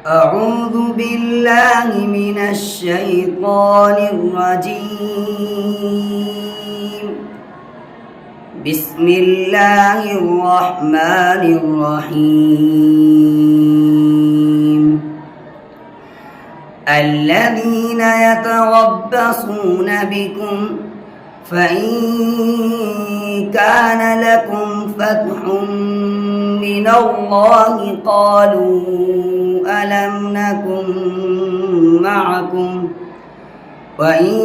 أعوذ بالله من الشيطان الرجيم. بسم الله الرحمن الرحيم. الذين يتربصون بكم فإن كان لكم فتح من الله قالوا ألم نكن معكم وإن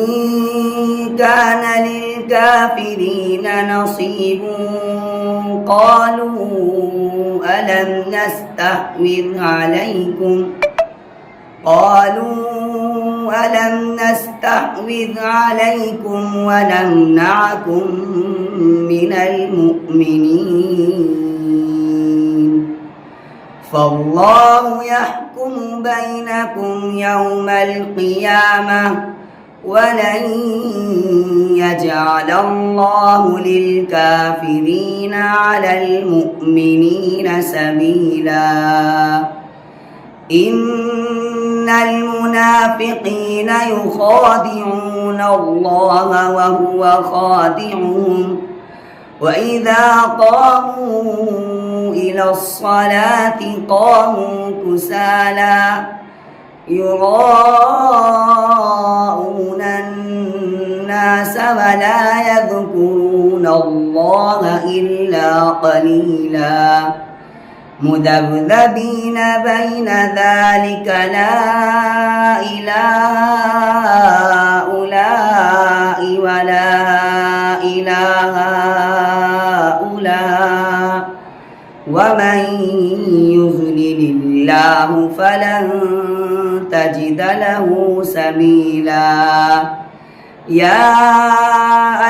كان للكافرين نصيب قالوا ألم نستحوذ عليكم ونمنعكم من المؤمنين فالله يحكم بينكم يوم القيامة ولن يجعل الله للكافرين على المؤمنين سبيلا. إن المنافقين يخادعون الله وهو خادعهم وإذا قاموا إلى الصلاة قاموا كسالى يراءون الناس ولا يذكرون الله إلا قليلا مذبذبين بين ذلك لا إله هؤلاء ولا إله هؤلاء ومن يضلل الله فلن تجد له سبيلا. يا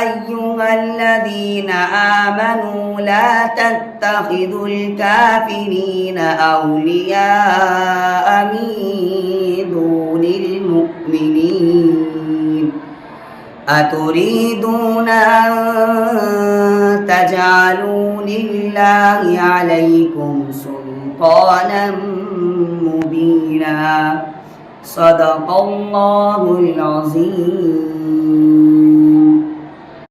أيها الذين آمنوا لا تتخذوا الكافرين أولياء من دون المؤمنين أتريدون أن تجعلوا لله عليكم سلطانا مبينا. صدق الله العظيم.